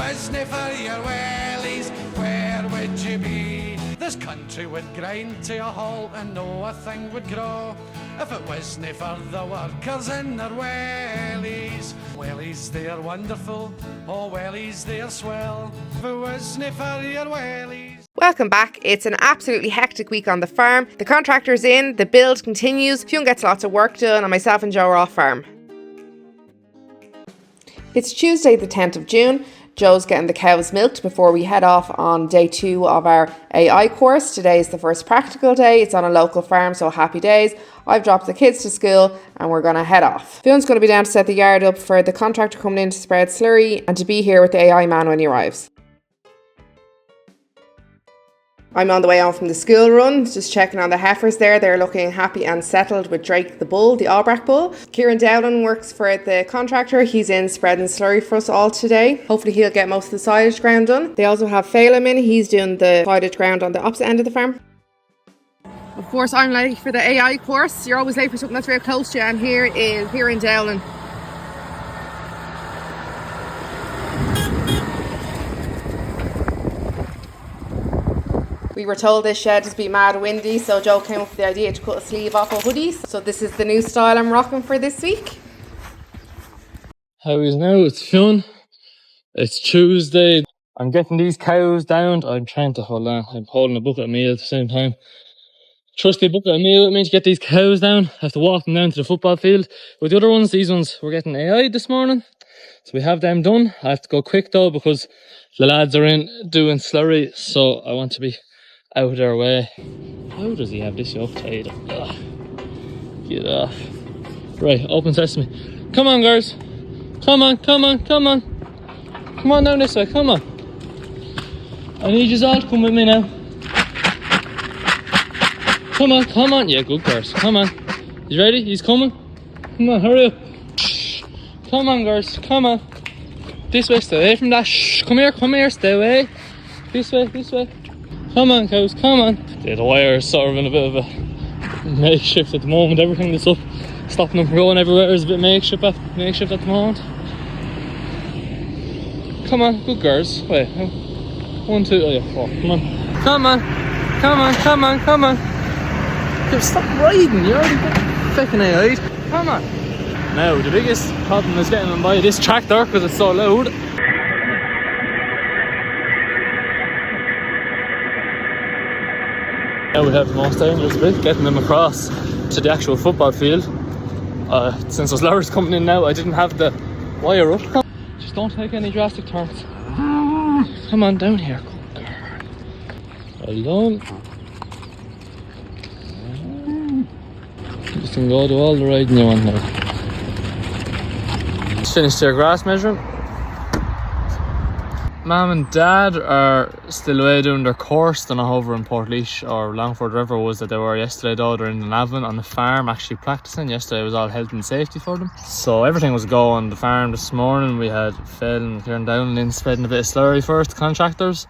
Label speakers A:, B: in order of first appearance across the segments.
A: wasn't for your wellies, where would you be? This country would grind to a halt and no a thing would grow if it wasn't for the workers in their wellies. Wellies, they're wonderful, oh wellies, they're swell, if it wasn't for your wellies.
B: Welcome back. It's an absolutely hectic week on the farm. The contractor's in, the build continues, Fionn gets lots of work done, and myself and Joe are off farm. It's Tuesday the 10th of June. Joe's getting the cows milked before we head off on day 2 of our AI course. Today is the first practical day. It's on a local farm, so happy days. I've dropped the kids to school and we're going to head off. Fionn's going to be down to set the yard up for the contractor coming in to spread slurry and to be here with the AI man when he arrives. I'm on the way home from the school run, just checking on the heifers there. They're looking happy and settled with Drake the bull, the Albrecht bull. Kieran Dowling works for the contractor. He's in spreading slurry for us all today. Hopefully he'll get most of the silage ground done. They also have Phelim in. He's doing the silage ground on the opposite end of the farm. Of course, I'm late for the AI course. You're always late for something that's very close to you, and here is Kieran Dowling. We were told this shed has been mad windy, so Joe came up with the idea to cut a sleeve off a hoodie. So this is the new style I'm rocking for this week.
C: How is now? It's Fionn. It's Tuesday. I'm getting these cows down. I'm trying to hold on. I'm holding a bucket of meal at the same time. Trusty bucket of meal with me to get these cows down. I have to walk them down to the football field. With the other ones, these ones were getting AI this morning. So we have them done. I have to go quick though because the lads are in doing slurry. So I want to be out of their way. How does he have this yoke tied? Ugh. Get off. Right, open sesame. Come on, girls. Come on, come on, come on. Come on down this way, come on. I need you all to come with me now. Come on, come on. Yeah, good girls. Come on. You ready? He's coming. Come on, hurry up. Shh. Come on, girls. Come on. This way, stay away from that. Shh. Come here, stay away. This way, this way. Come on, cows, come on. Yeah, the wire is sort of in a bit of a makeshift at the moment. Everything that's up, stopping them from going everywhere is a bit makeshift at the moment. Come on, good girls. Wait, 1, 2, oh yeah, 4. Come on. Come on, come on, come on, come on. Dude, stop riding, you're already fucking AI'd. Come on. Now, the biggest problem is getting them by this tractor because it's so loud. Now we have the most dangerous bit, getting them across to the actual football field. Since those lorries coming in now, I didn't have the wire up. Just don't take any drastic turns. Come on down here, good girl. Well done. Just can go do all the riding you want now. Just finished their grass measuring. Mum and Dad are still away doing their course. They're not over in Portlaoise or Longford, wherever it was that they were yesterday though. They're in Navan on the farm actually practicing. Yesterday was all health and safety for them. So everything was going on the farm this morning. We had Fionn and Kieran Dowling in spreading a bit of slurry first, contractors,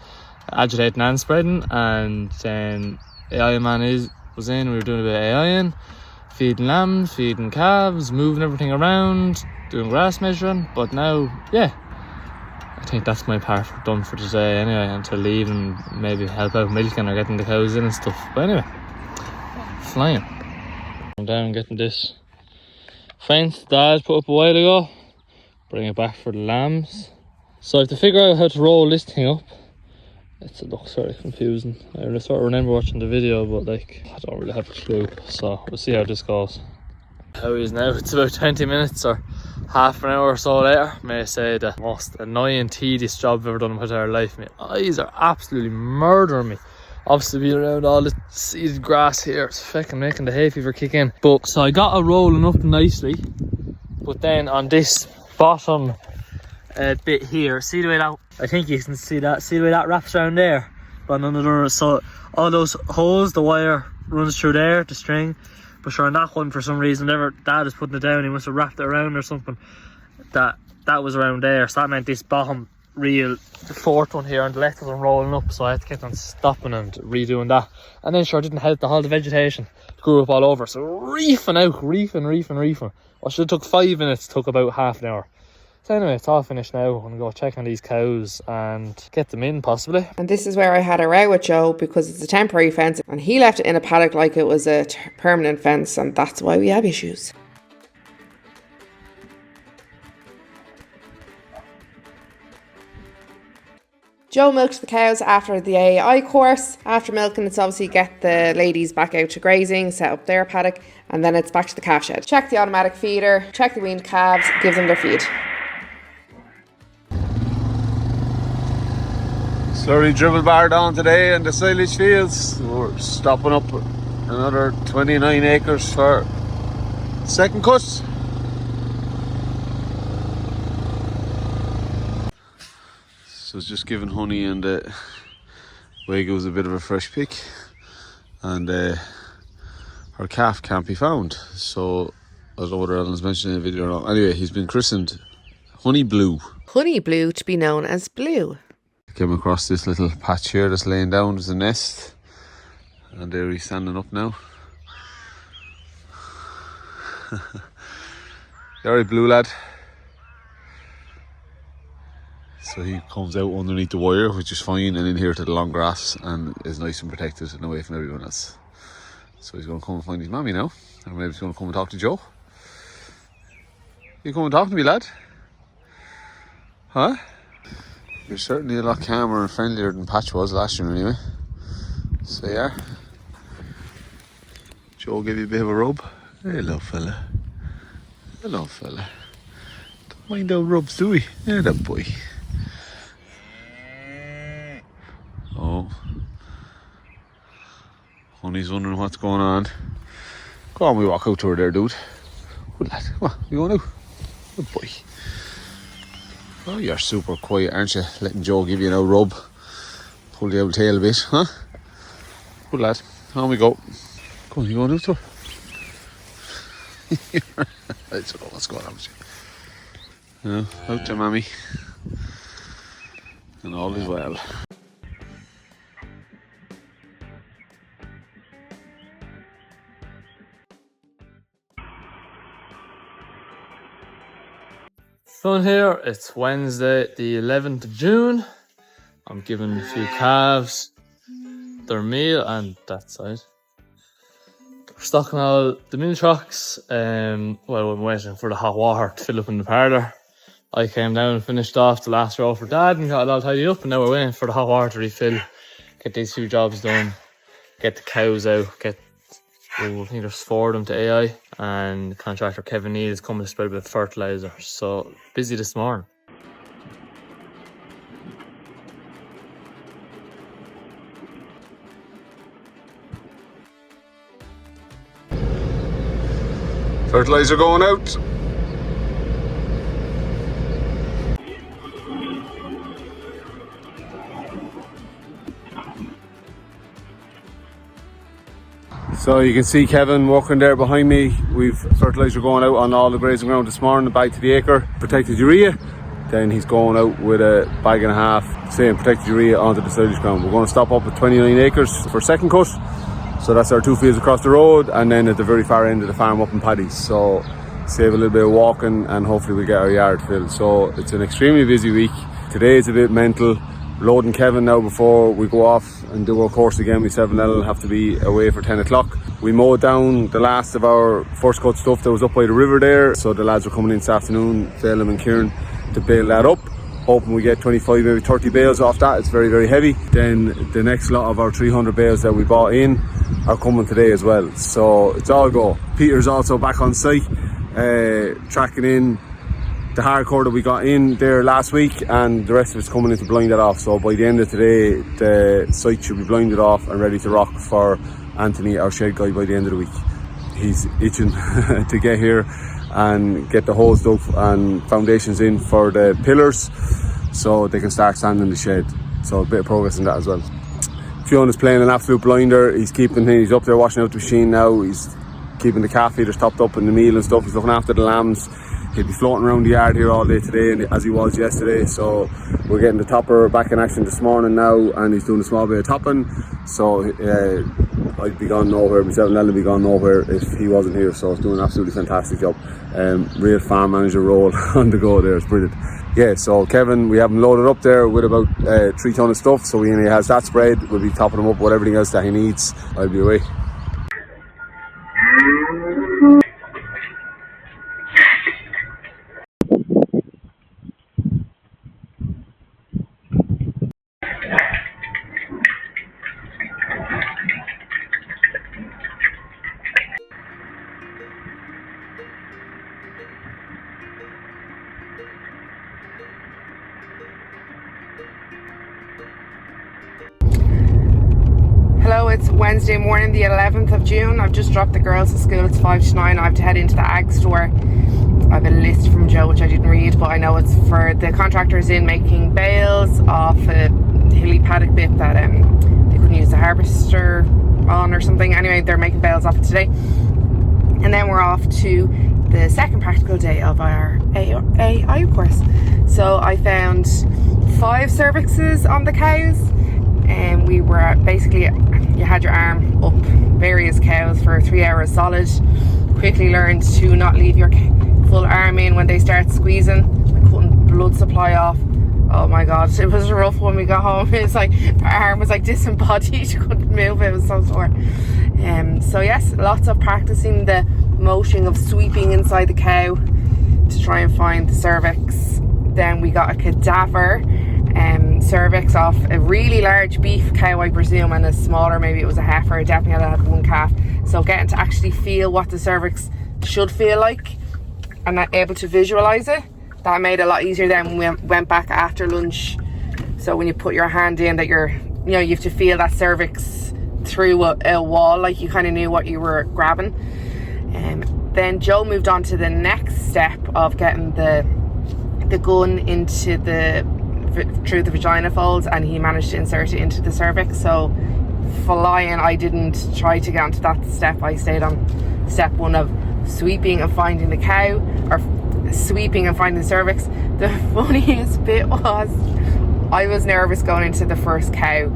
C: agitating and spreading. And then AI man was in, we were doing a bit of AI in, feeding lambs, feeding calves, moving everything around, doing grass measuring. But now, yeah, I think that's my part done for today anyway, and to leave and maybe help out milking or getting the cows in and stuff. But anyway, flying. I'm down getting this fence Dad put up a while ago, bring it back for the lambs. So I have to figure out how to roll this thing up. It looks very confusing. I sort of remember watching the video, but like, I don't really have a clue. So we'll see how this goes. How is now? It's about 20 minutes or half an hour or so later. May I say the most annoying, tedious job I've ever done in my entire life. My eyes are absolutely murdering me. Obviously being around all the seeded grass here, it's fucking making the hay fever kick in. But so I got it rolling up nicely, but then on this bottom bit here, see the way that, I think you can see the way that wraps around there, but on another, so all those holes, the wire runs through there, the string. But sure, on that one, for some reason, whenever Dad is putting it down, he must have wrapped it around or something. That was around there, so that meant this bottom reel, the fourth one here on the left, wasn't rolling up, so I had to keep on stopping and redoing that. And then sure, it didn't help, the whole vegetation grew up all over, so reefing out, reefing. What should have took 5 minutes took about half an hour. So anyway, it's all finished now. I'm going to go check on these cows and get them in possibly.
B: And this is where I had a row with Joe because it's a temporary fence and he left it in a paddock like it was a permanent fence, and that's why we have issues. Joe milked the cows after the AI course. After milking, it's obviously get the ladies back out to grazing, set up their paddock, and then it's back to the calf shed. Check the automatic feeder, check the weaned calves, give them their feed.
D: Slurry dribble bar down today in the silage fields. We're stopping up another 29 acres for second cut. So it's just giving honey, and Wego was a bit of a fresh pick, and her calf can't be found. So I don't know whether Alan's mentioned in the video or not. Anyway, he's been christened Honey Blue.
B: Honey Blue to be known as Blue.
D: Came across this little patch here that's laying down as a nest, and there he's standing up now. Very blue lad. So he comes out underneath the wire, which is fine, and in here to the long grass, and is nice and protected and away from everyone else. So he's going to come and find his mammy now, or maybe he's going to come and talk to Joe. You come and talk to me, lad? Huh? You're certainly a lot calmer and friendlier than Patch was last year anyway. So yeah. Joe gave you a bit of a rub. Hello fella. Hello fella. Don't mind those rubs, do we? Yeah, that boy. Oh. Honey's wondering what's going on. Go on, we walk out to her there, dude. Good lad. Come on, you going out? Good boy. Oh, you're super quiet, aren't you? Letting Joe give you a rub. Pull the old tail a bit, huh? Good lad. On we go. Come on, you going out to her? I don't know what's going on with you. Out to mammy. And all is well.
C: So in here, it's Wednesday the 11th of June. I'm giving a few calves their meal and that side. We're stocking all the mini trucks. Well, I'm waiting for the hot water to fill up in the parlour. I came down and finished off the last row for Dad and got it all tidied up, and now we're waiting for the hot water to refill, get these few jobs done, get the cows out, I think there's 4 of them to AI, and contractor Kevin Neal is coming to spread a bit of fertiliser. So busy this morning.
D: Fertiliser going out. So you can see Kevin walking there behind me. We've fertiliser going out on all the grazing ground this morning, a bag to the acre, protected urea. Then he's going out with a bag and a half, same protected urea onto the silage ground. We're going to stop up at 29 acres for second cut. So that's our 2 fields across the road, and then at the very far end of the farm up in Paddy's. So save a little bit of walking, and hopefully we'll get our yard filled. So it's an extremely busy week. Today is a bit mental. Loading Kevin now before we go off and do our course again. We 7L will have to be away for 10 o'clock. We mowed down the last of our first cut stuff that was up by the river there. So the lads are coming in this afternoon, Phelim and Kieran, to bale that up. Hoping we get 25, maybe 30 bales off that. It's very, very heavy. Then the next lot of our 300 bales that we bought in are coming today as well. So it's all go. Peter's also back on site, tracking in the hardcore that we got in there last week, and the rest of it's coming in to blind that off. So by the end of today, the site should be blinded off and ready to rock for Anthony, our shed guy, by the end of the week. He's itching to get here and get the holes dug and foundations in for the pillars so they can start sanding the shed. So a bit of progress in that as well. Fionn is playing an absolute blinder. He's up there washing out the machine now. He's keeping the calf feeders topped up and the meal and stuff. He's looking after the lambs. He'll be floating around the yard here all day today, and as he was yesterday. So we're getting the topper back in action this morning now, and he's doing a small bit of topping. So I'd be gone nowhere, myself and Ellen would be gone nowhere if he wasn't here. So it's doing an absolutely fantastic job. Real farm manager role on the go there. It's brilliant. Yeah, so Kevin, we have him loaded up there with about 3 ton of stuff, so he has that spread. We'll be topping him up with everything else that he needs. I'll be away.
B: Hello, it's Wednesday morning, the 11th of June. I've just dropped the girls to school. It's 5 to 9. I have to head into the ag store. I have a list from Joe which I didn't read, but I know it's for the contractors in making bales off a hilly paddock bit that they couldn't use the harvester on or something. Anyway, they're making bales off it today. And then we're off to the second practical day of our AI course. So I found 5 cervixes on the cows. And we were basically, you had your arm up various cows for 3 hours solid. Quickly learned to not leave your full arm in when they start squeezing. I cutting blood supply off. Oh my god, it was rough when we got home. It's like our arm was like disembodied, couldn't move, it was so sore. So yes, lots of practicing the motion of sweeping inside the cow to try and find the cervix. Then we got a cadaver cervix off a really large beef cow, I presume, and a smaller, maybe it was a heifer. Definitely had 1 calf. So getting to actually feel what the cervix should feel like and able to visualize it, that made it a lot easier then when we went back after lunch. So when you put your hand in, that you have to feel that cervix through a wall, like you kind of knew what you were grabbing. Then Joe moved on to the next step of getting the gun into through the vagina folds, and he managed to insert it into the cervix. So flying, I didn't try to get onto that step. I stayed on step 1 of sweeping and finding the cow, or sweeping and finding the cervix. The funniest bit was I was nervous going into the first cow.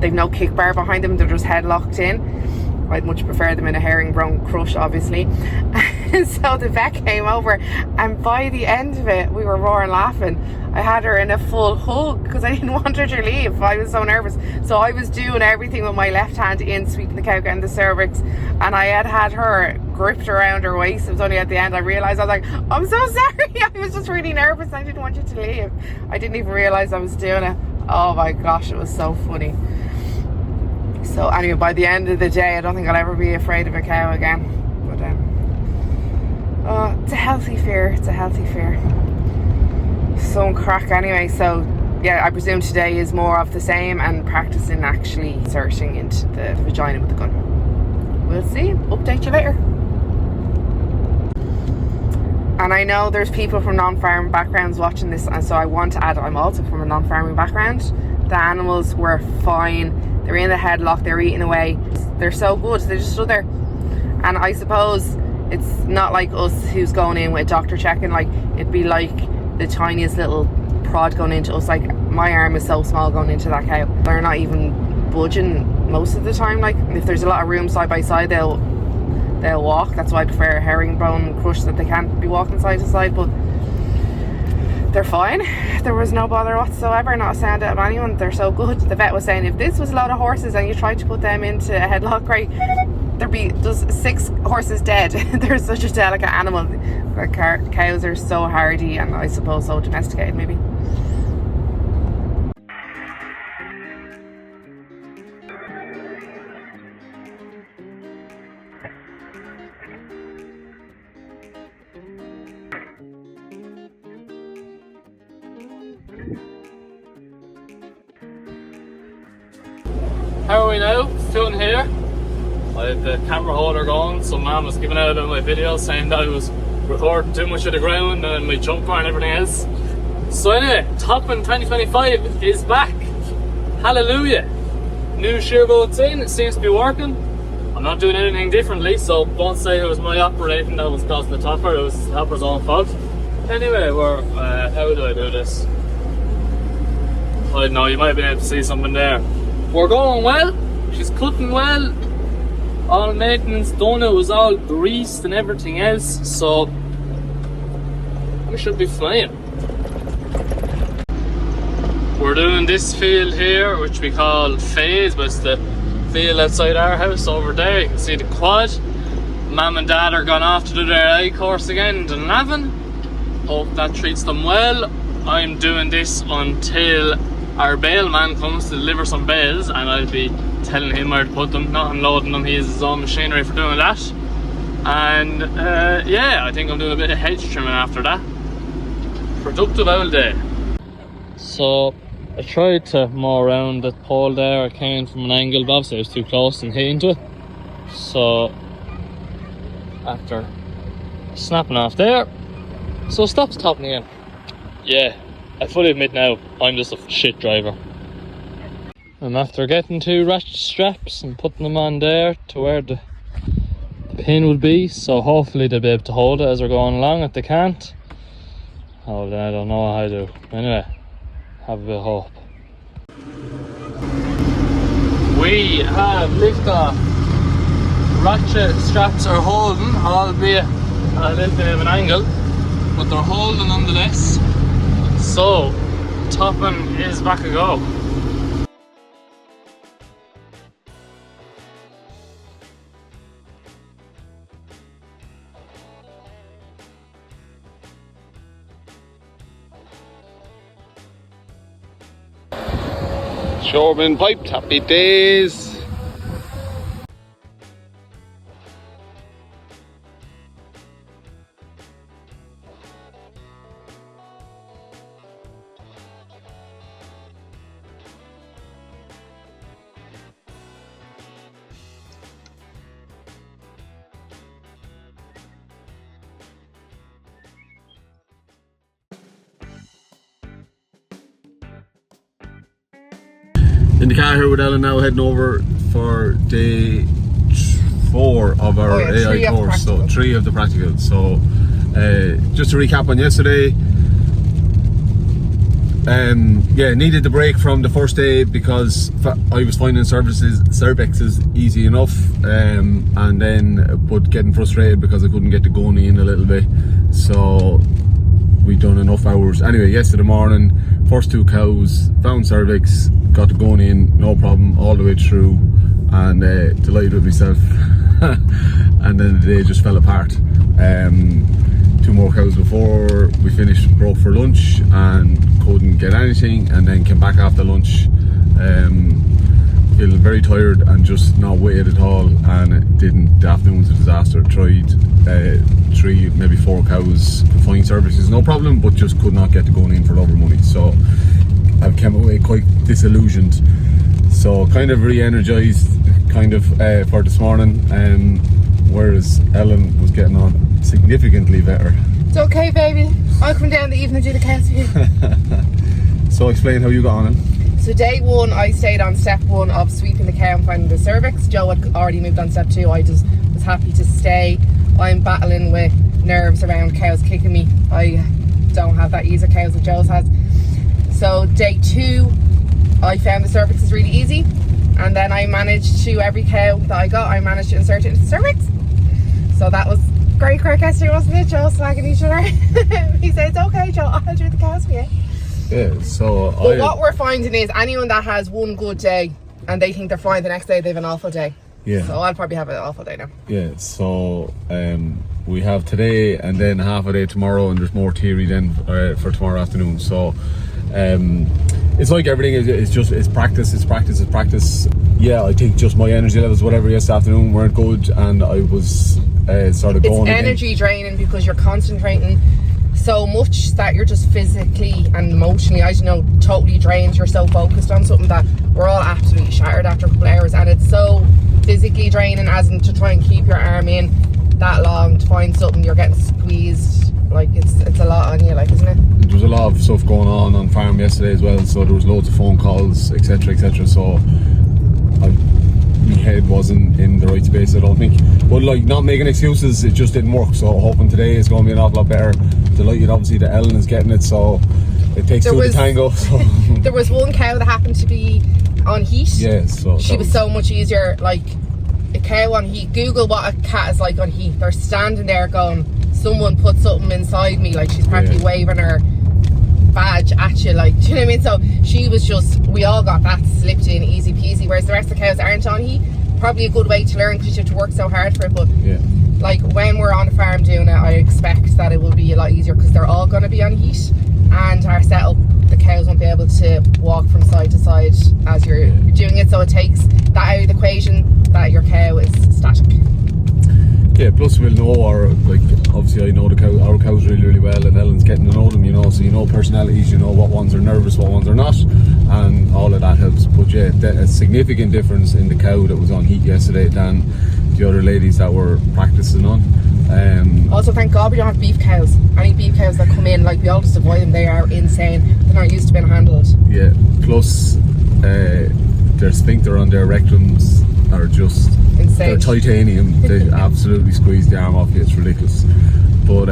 B: They've no kick bar behind them, they're just head locked in. I'd much prefer them in a herringbone crush, obviously. So the vet came over, and by the end of it, we were roaring laughing. I had her in a full hug because I didn't want her to leave. I was so nervous. So I was doing everything with my left hand in, sweeping the cow, getting the cervix, and I had her gripped around her waist. It was only at the end I realised. I was like, I'm so sorry. I was just really nervous. I didn't want you to leave. I didn't even realise I was doing it. Oh my gosh, it was so funny. So anyway, by the end of the day, I don't think I'll ever be afraid of a cow again. But it's a healthy fear. It's a healthy fear. Some crack anyway. So yeah, I presume today is more of the same and practicing actually inserting into the vagina with the gun. We'll see. Update you later. And I know there's people from non-farming backgrounds watching this, and so I want to add, I'm also from a non-farming background. The animals were fine. They're in the headlock, they're eating away. They're so good, they just stood there. And I suppose it's not like us who's going in with a doctor checking. Like, it'd be like the tiniest little prod going into us. Like, my arm is so small going into that cow. They're not even budging most of the time. Like, if there's a lot of room side by side, they'll walk. That's why I prefer a herringbone crush, that they can't be walking side to side. But they're fine. There was no bother whatsoever, not a sound out of anyone. They're so good. The vet was saying if this was a lot of horses and you tried to put them into a headlock, right, there'd be just 6 horses dead. They're such a delicate animal. Cows are so hardy and I suppose so domesticated maybe.
C: How are we now? Fionn here. I had the camera holder going. Some man was giving out on my video saying that I was recording too much of the ground and my jumper and everything else. So anyway, Topping 2025 is back. Hallelujah. New shear boat's in, it seems to be working. I'm not doing anything differently, so don't say it was my operating that was causing the topper. It was the topper's own fault. Anyway, we're how do I do this? I don't know, you might be able to see something there. We're going well. She's cutting well. All maintenance done. It was all greased and everything else, so we should be flying. We're doing this field here, which we call phase, but it's the field outside our house over there. You can see the quad. Mum and Dad are gone off to do their eye course again in Dunmasc. Hope that treats them well. I'm doing this until our bale man comes to deliver some bales, and I'll be telling him where to put them, not unloading them. He has his own machinery for doing that. And yeah, I think I'm doing a bit of hedge trimming after that. Productive old day. So I tried to mow around the pole there. I came in from an angle, but obviously I was too close and hit into it. So after snapping off there, so stop stopping again. Yeah, I fully admit now, I'm just a shit driver. And after getting 2 ratchet straps and putting them on there to where the pin would be, so hopefully they'll be able to hold it as we're going along. If they can't, oh then I don't know how to do. Anyway, have a bit of hope. We have liftoff. Ratchet straps are holding, albeit at a little bit of an angle, but they're holding nonetheless. So topping is back a go.
D: Shoreman piped, happy days. In the car here with Ellen now, heading over for day 4 of our AI course, so 3 of the practical. So just to recap on yesterday, yeah, needed the break from the first day because I was finding cervixes easy enough, and then but getting frustrated because I couldn't get the gun in a little bit. So we've done enough hours. Anyway, yesterday morning, first 2 cows, found cervix, got the gun in, no problem, all the way through, and delighted with myself. And then the day just fell apart. 2 more cows before we finished, broke for lunch and couldn't get anything, and then came back after lunch feeling very tired and just not weighted at all, and it didn't. The afternoon was a disaster. Tried 3, maybe 4 cows, fine services, no problem, but just could not get the going in for love or money. So I came away quite disillusioned. So kind of re-energised kind of for this morning, whereas Ellen was getting on significantly better.
B: It's okay, baby. I'll come down the evening and do the cows for you.
D: So explain how you got on it.
B: So day 1, I stayed on step 1 of sweeping the cow and finding the cervix. Joe had already moved on step 2. I just was happy to stay. I'm battling with nerves around cows kicking me. I don't have that ease of cows that Joe's has. So day 2, I found the cervix is really easy, and then I managed to, every cow that I got, I managed to insert it into the cervix. So that was great crack yesterday, wasn't it? Joe slagging each other. He said, it's okay, Joe, I'll do the cows for you.
D: Yeah, so
B: but what we're finding is anyone that has one good day and they think they're fine the next day, they have an awful day.
D: Yeah.
B: So I'll probably have an awful day now. Yeah,
D: so we have today and then half a day tomorrow, and there's more theory then for tomorrow afternoon. So it's like everything, it's practice. Yeah, I think just my energy levels, whatever, yesterday afternoon weren't good, and I was sort of going.
B: It's energy draining because you're concentrating so much that you're just physically and emotionally, I don't know, totally drained. You're so focused on something that we're all absolutely shattered after a couple of hours, and it's so physically draining, as in to try and keep your arm in that long to find something, you're getting squeezed. Like it's a lot on you, like, isn't it?
D: There was a lot of stuff going on farm yesterday as well, so there was loads of phone calls, etc. So my head wasn't in the right space, I don't think. But like, not making excuses, it just didn't work. So hoping today is going to be an awful lot better. Delighted obviously that Ellen is getting it, so it takes two to tango. So.
B: There was one cow that happened to be on heat.
D: Yes, so
B: she was so much easier. Like, a cow on heat, Google what a cat is like on heat. They're standing there going, someone put something inside me, like she's practically waving her badge at you, like, do you know what I mean? So she was just, we all got that slipped in easy peasy, whereas the rest of the cows aren't on heat. Probably a good way to learn because you have to work so hard for it, but like when we're on the farm doing it, I expect that it will be a lot easier because they're all going to be on heat, and our setup, the cows won't be able to walk from side to side as you're doing it, so it takes that out of the equation that your cow is static.
D: Yeah, plus we'll know obviously I know our cows really, really well, and Ellen's getting to know them, you know, so you know personalities, you know what ones are nervous, what ones are not, and all of that helps. But yeah, a significant difference in the cow that was on heat yesterday than the other ladies that were practicing on.
B: Also, thank God we don't have beef cows. Any beef cows that come in, like, we all just avoid them. They are insane. They're not used to being handled. Yeah,
D: plus their sphincter on their rectums are just insane. They're titanium. They absolutely squeeze the arm off you. It's ridiculous. But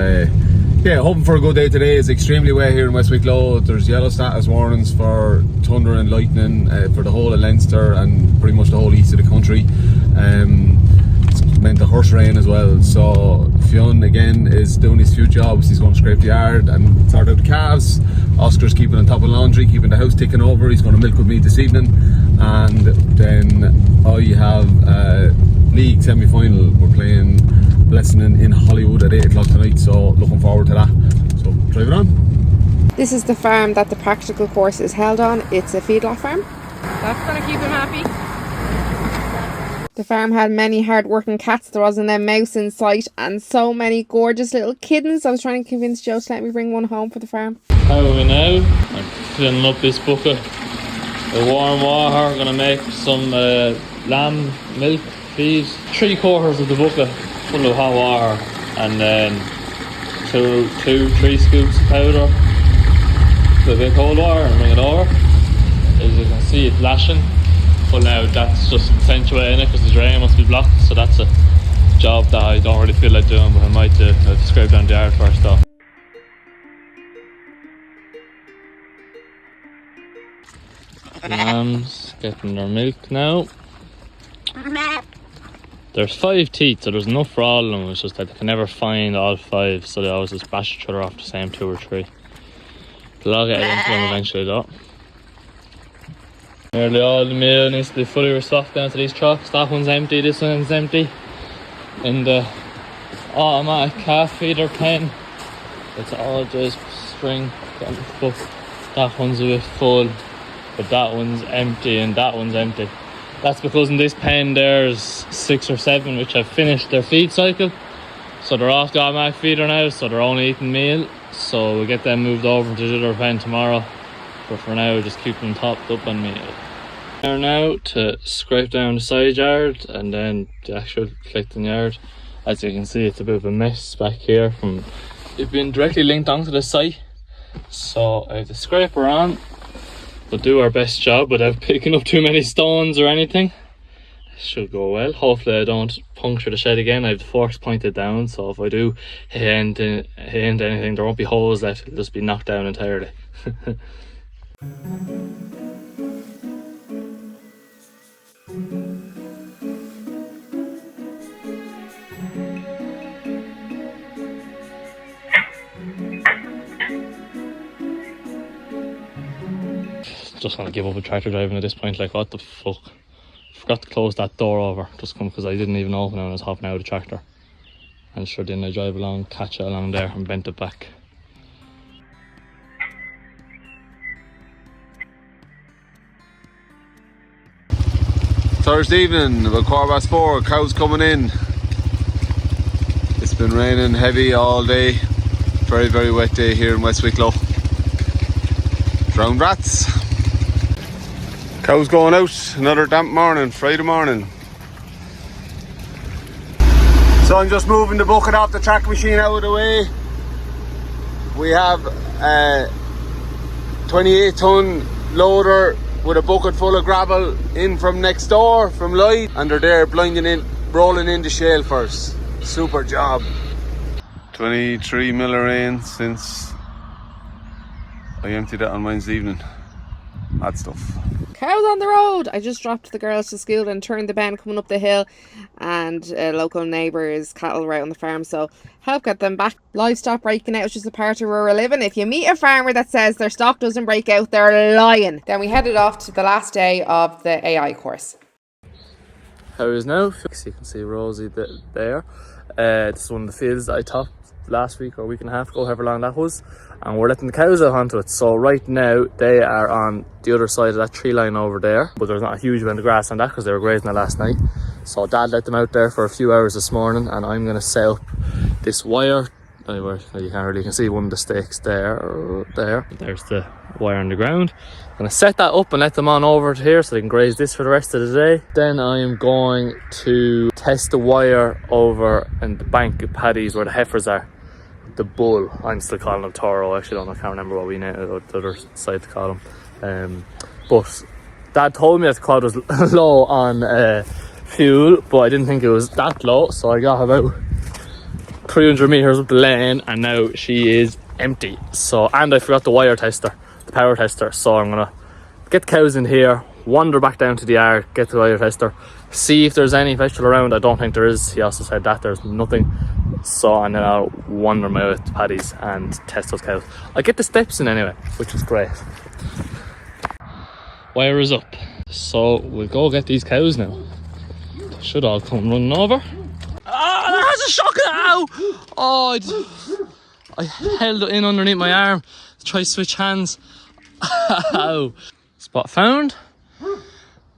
D: yeah, hoping for a good day today. It's extremely wet here in West Wicklow. There's yellow status warnings for thunder and lightning for the whole of Leinster and pretty much the whole east of the country. It's meant to horse rain as well. So Fionn again is doing his few jobs. He's going to scrape the yard and sort out the calves. Oscar's keeping on top of laundry, keeping the house ticking over. He's going to milk with me this evening. And then I have league semi-final. We're playing Blessing in Hollywood at 8 o'clock tonight, so looking forward to that. So drive it on.
B: This is the farm that the practical course is held on. It's a feedlot farm. That's going to keep him happy. The farm had many hard-working cats. There wasn't a mouse in sight, and so many gorgeous little kittens. I was trying to convince Joe to let me bring one home for the farm.
C: How are we now? I'm filling up this bucket with warm water. Gonna make some lamb milk feed. 3/4 of the bucket full of hot water, and then 3 scoops of powder with a bit of cold water, and bring it over. As you can see, it's lashing. But now that's just accentuating it because the drain must be blocked, so that's a job that I don't really feel like doing, but I might do. I'll scrape down the yard first though. Lambs getting their milk now. There's 5 teeth, so there's enough for all of them. It's just that they can never find all 5, so they always just bash each other off the same 2 or 3. They'll all get into them eventually though. Nearly all the meal needs to be fully restocked down to these trucks. That one's empty, this one's empty. In the automatic calf feeder pen, it's all just string. But that one's a bit full, but that one's empty and that one's empty. That's because in this pen there's 6 or 7 which have finished their feed cycle, so they're off the automatic feeder now, so they're only eating meal. So we'll get them moved over to the other pen tomorrow, but for now just keep them topped up on meal. Now to scrape down the side yard and then the actual collecting yard. As you can see, it's a bit of a mess back here from it being directly linked onto the site, so I have the scraper on. We'll do our best job without picking up too many stones or anything. Should go well. Hopefully I don't puncture the shed again. I have the forks pointed down, so if I do hit into anything, there won't be holes left. It'll just be knocked down entirely. Just gonna give up with tractor driving at this point. Like, what the fuck? Forgot to close that door over just come because I didn't even open it when I was hopping out of the tractor. And sure, then I drive along, catch it along there and bent it back.
D: Thursday evening, about 4:15, cows coming in. It's been raining heavy all day. Very, very wet day here in West Wicklow. Drowned rats. Cows going out, another damp morning, Friday morning. So I'm just moving the bucket off the track machine out of the way. We have a 28 ton loader with a bucket full of gravel in from next door, from Lloyd, and they're there blinding in, rolling in the shale first. Super job. 23 mil of rain since I emptied it on Wednesday evening. Bad stuff.
B: Cows on the road. I just dropped the girls to school and turned the bend coming up the hill, and a local neighbour's cattle were out on the farm, so help get them back. Livestock breaking out is just a part of rural living. If you meet a farmer that says their stock doesn't break out, they're lying. Then we headed off to the last day of the AI course.
C: How is now? So you can see Rosie there. This is one of the fields that I topped last week or a week and a half ago, however long that was, and we're letting the cows out onto it. So right now they are on the other side of that tree line over there, but there's not a huge amount of grass on that because they were grazing it last night. So Dad let them out there for a few hours this morning, and I'm going to set up this wire. Anyway, you can't really, you can see one of the stakes there. There's the wire on the ground. I'm going to set that up and let them on over to here so they can graze this for the rest of the day. Then I am going to test the wire over in the bank of paddies where the heifers are. The bull, I'm still calling him Toro. I can't remember what we named it, the other side to call him. But Dad told me that the quad was low on fuel, but I didn't think it was that low, so I got about 300 meters up the lane and now she is empty. So, and I forgot the wire tester, the power tester, so I'm gonna get the cows in here, wander back down to the yard, get the wire tester, see if there's any vegetable around. I don't think there is. He also said that there's nothing. So, and then I'll wander my way with the paddies and test those cows. I get the steps in anyway, which is great. Wire is up, so we'll go get these cows now. They should all come running over. Ah, that has a shock now! Oh, I held it in underneath my arm to try to switch hands. Ow. Spot found.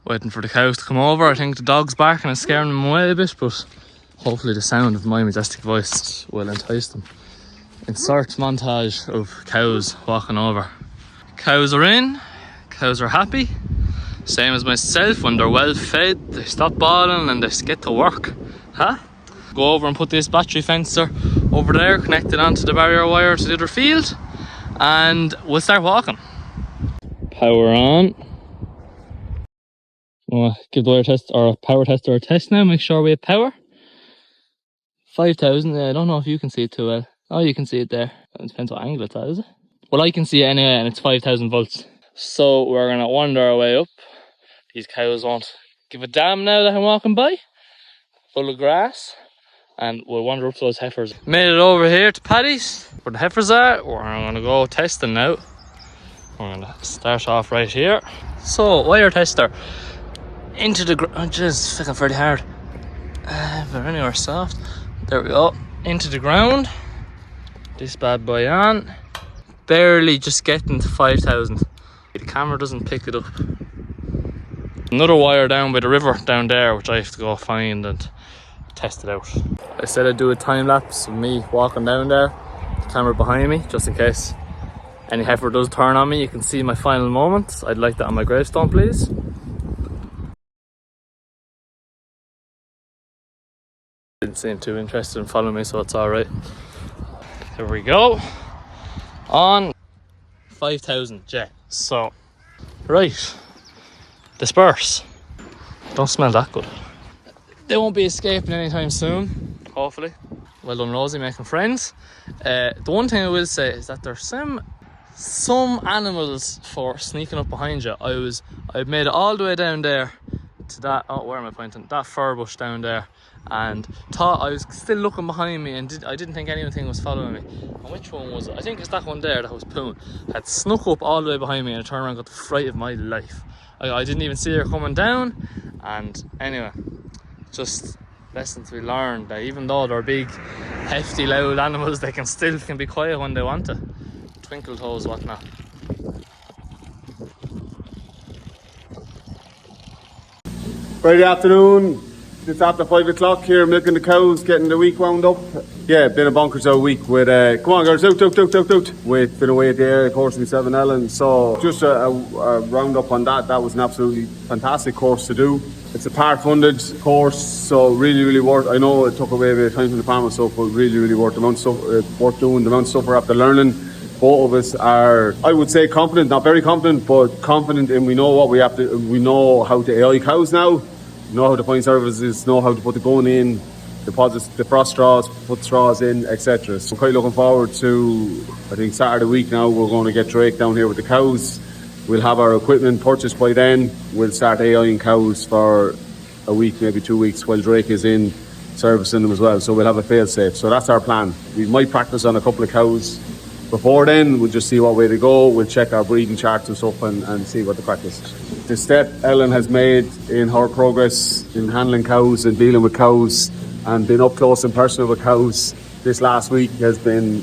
C: Waiting for the cows to come over. I think the dog's barking and scaring them away a bit, but hopefully the sound of my majestic voice will entice them. Insert montage of cows walking over. Cows are in. Cows are happy. Same as myself, when they're well fed, they stop bawling and they get to work. Huh? Go over and put this battery fencer over there, connected onto the barrier wire to the other field, and we'll start walking. Power on. I'll give the wire test or power tester a test now, make sure we have power. 5,000, I don't know if you can see it too well. Oh, you can see it there. It depends what angle it's at, is it? Well, I can see it anyway, and it's 5,000 volts. So we're going to wander our way up. These cows won't give a damn now that I'm walking by. Full of grass. And we'll wander up to those heifers. Made it over here to paddies, where the heifers are. We're going to go testing now. We're going to start off right here. So, wire tester. Into the ground. Oh, jeez, fucking pretty hard. But anywhere soft. There we go. Into the ground. This bad boy on. Barely just getting to 5,000. The camera doesn't pick it up. Another wire down by the river down there, which I have to go find and test it out. I said I'd do a time lapse of me walking down there, the camera behind me, just in case any heifer does turn on me. You can see my final moments. I'd like that on my gravestone, please. Didn't seem too interested in following me, so it's alright. Here we go. On 5,000 jet. So, right. Disperse. Don't smell that good. They won't be escaping anytime soon, hopefully. Well done, Rosie, making friends. The one thing I will say is that there's some animals for sneaking up behind you. I made it all the way down there to that, oh, where am I pointing? That fir bush down there, and thought I was still looking behind me, and I didn't think anything was following me. And which one was it? I think it's that one there that was Poon. Had snuck up all the way behind me, and I turned around and got the fright of my life. I didn't even see her coming down. And anyway, just lesson to be learned that even though they're big, hefty, loud animals, they can be quiet when they want to. Twinkle toes, whatnot.
D: Friday afternoon, it's after 5 o'clock here, milking the cows, getting the week wound up. Yeah, been a bonkers out week with, come on girls, out. With been away at the area course myself and Ellen. So just a round up on that. That was an absolutely fantastic course to do. It's a part funded course, so really worth. I know it took away a bit of time from the farm and stuff, but really worth the amount of stuff, worth doing the amount of stuff we're after learning. both of us are, I would say, confident, not very confident, but confident in we know what we have to, we know how to AI cows now, know how to find services, know how to put the gun in, deposit the frost straws, put straws in, etc. So I'm quite looking forward to, I think Saturday week now, we're going to get Drake down here with the cows. We'll have our equipment purchased by then. We'll start AIing cows for a week, maybe 2 weeks, while Drake is in servicing them as well. So we'll have a fail safe. So that's our plan. We might practice on a couple of cows before then. We'll just see what way to go. We'll check our breeding charts and stuff and see what the crack is. The step Ellen has made in her progress in handling cows and dealing with cows and being up close and personal with cows this last week has been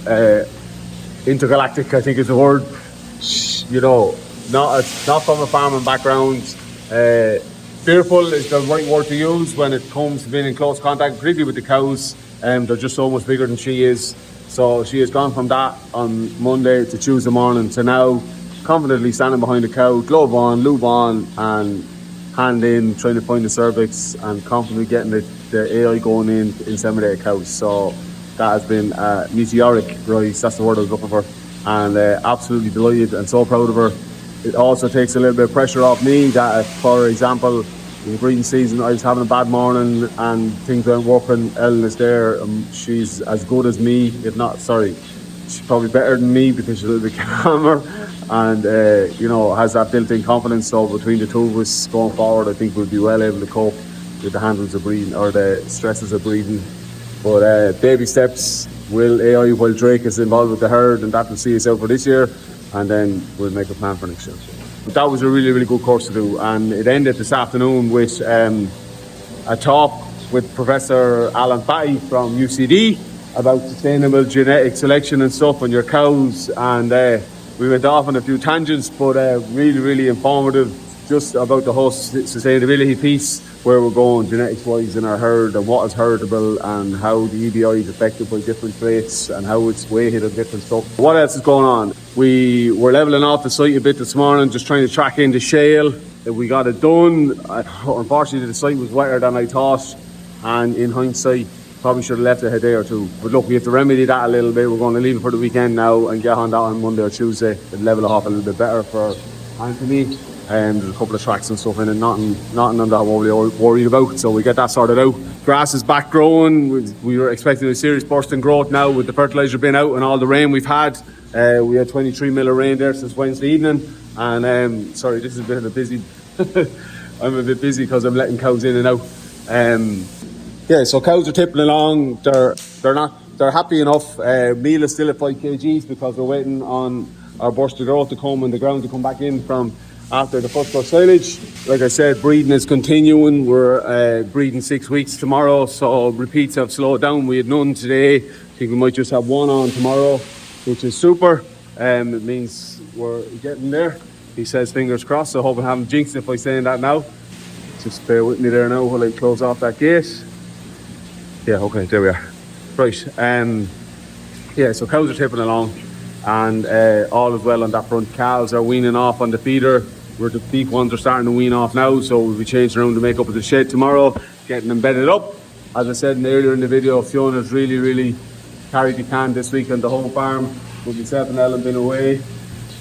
D: intergalactic, I think is the word. You know, not from a farming background. Fearful is the right word to use when it comes to being in close contact, particularly with the cows. They're just so much bigger than she is. So she has gone from that on Monday to Tuesday morning to now confidently standing behind the cow, glove on, lube on, and hand in, trying to find the cervix and confidently getting the AI going in inseminated cows. So that has been meteoric rise, that's the word I was looking for. And absolutely delighted and so proud of her. It also takes a little bit of pressure off me that, for example, in the breeding season I was having a bad morning and things weren't working. Ellen is there, she's as good as me, if not, sorry, she's probably better than me because she's a little bit calmer and you know, has that built-in confidence. So between the two of us going forward, I think we'll be well able to cope with the handles of breeding or the stresses of breeding. But baby steps, will AI while Drake is involved with the herd, and that will see us out for this year, and then we'll make a plan for next year. But that was a really, really good course to do, and it ended this afternoon with a talk with Professor Alan Fatty from UCD about sustainable genetic selection and stuff on your cows, and we went off on a few tangents, but really, really informative just about the whole sustainability piece, where we're going genetics wise in our herd and what is herdable and how the EBI is affected by different traits and how it's weighted and different stuff. What else is going on? We were levelling off the site a bit this morning, just trying to track in the shale. We got it done. Unfortunately the site was wetter than I thought, and in hindsight probably should have left it a day or two. But look, we have to remedy that a little bit. We're going to leave it for the weekend now and get on that on Monday or Tuesday and level it off a little bit better for Anthony. There's a couple of tracks and stuff in it, nothing I'm not overly worried about, so we get that sorted out. Grass is back growing. We were expecting a serious burst in growth now with the fertiliser being out and all the rain we've had. We had 23 mil of rain there since Wednesday evening, and sorry, this is a bit of a busy I'm a bit busy because I'm letting cows in and out. Yeah, so cows are tipping along. They're happy enough. Meal is still at 5 kgs because we're waiting on our burst of growth to come and the ground to come back in from after the first burst silage. Like I said, breeding is continuing. We're breeding 6 weeks tomorrow, so repeats have slowed down. We had none today. I think we might just have one on tomorrow, which is super. It means we're getting there. He says fingers crossed, so I hope I haven't jinxed if I saying that now. Just bear with me there now while I close off that gate. Yeah, okay, there we are. Right, yeah, so cows are tipping along and all is well on that front. Cows are weaning off on the feeder, where the beef ones are starting to wean off now, so we'll be changing around to make up of the shed tomorrow, getting them bedded up. As I said earlier in the video, Fionn has really carried the can this week on the whole farm, with myself and Ellen been away.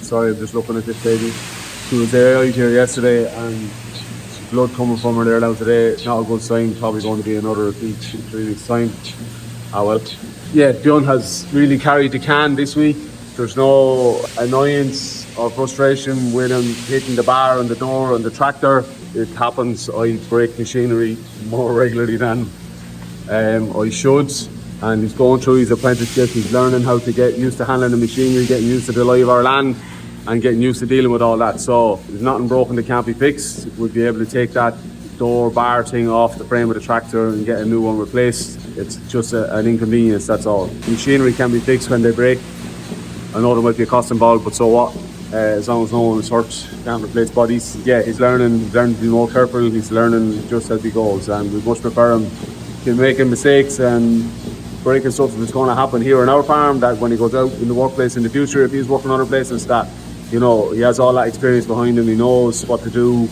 D: Sorry, I'm just looking at this lady. She was there out here yesterday and blood coming from her there now today. It's not a good sign, probably going to be another 3 weeks time. Ah well. Yeah, Fionn has really carried the can this week. There's no annoyance or frustration with him hitting the bar on the door on the tractor. It happens. I break machinery more regularly than I should, and he's going through his apprenticeship. He's learning how to get used to handling the machinery, getting used to the lie of our land and getting used to dealing with all that. So there's nothing broken that can't be fixed. We'll be able to take that door bar thing off the frame of the tractor and get a new one replaced. It's just an inconvenience, that's all. Machinery can be fixed when they break. I know there might be a cost involved, but so what? As long as no one is hurt, can't replace bodies. Yeah, he's learning to be more careful. He's learning just as he goes, and we much prefer him to making mistakes and breaking stuff that's going to happen here on our farm, that when he goes out in the workplace in the future, if he's working other places, that, you know, he has all that experience behind him. He knows what to do,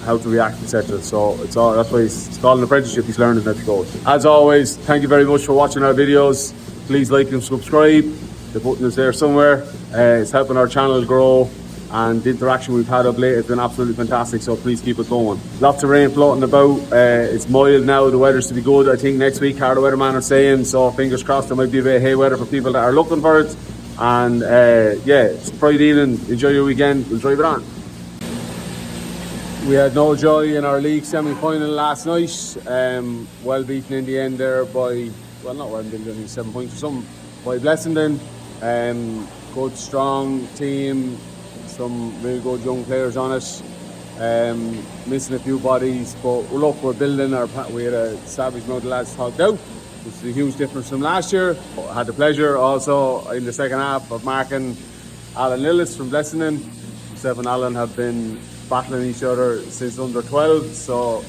D: how to react, etc. So it's all, that's why it's called an apprenticeship. He's learning as he goes. As always, thank you very much for watching our videos. Please like and subscribe. The button is there somewhere. It's helping our channel grow, and the interaction we've had of late has been absolutely fantastic, so please keep it going. Lots of rain floating about. It's mild now, the weather's to be good. I think next week, how the weatherman are saying, so fingers crossed there might be a bit of hay weather for people that are looking for it. And yeah, it's Friday evening, enjoy your weekend, we'll drive it on. We had no joy in our league semi-final last night. Well beaten in the end there by, well, not well beaten, only 7 points or something, by Blessington. Good strong team, some really good young players on it. Missing a few bodies, but look, we're building our. We had a savage amount of lads talked out, which is a huge difference from last year. I had the pleasure also in the second half of marking Alan Lillis from Blessington. Myself and Alan have been battling each other since under 12, so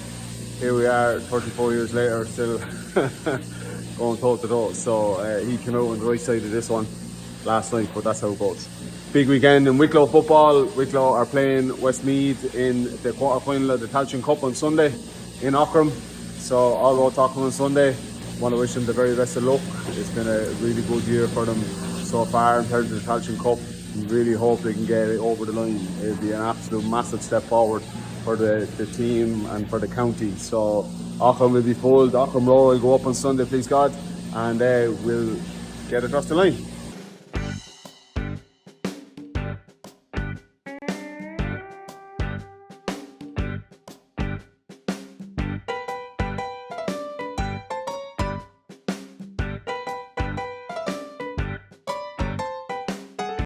D: here we are 34 years later, still going toe to toe. So he came out on the right side of this one last night, but that's how it goes. Big weekend in Wicklow football. Wicklow are playing Westmeath in the quarter final of the Tailteann Cup on Sunday in Aughrim. So all roads Aughrim on Sunday. Want to wish them the very best of luck. It's been a really good year for them so far in terms of the Tailteann Cup. We really hope they can get it over the line. It'll be an absolute massive step forward for the team and for the county. So Aughrim will be full. The Aughrim Roar will go up on Sunday, please God, and we'll get across the line.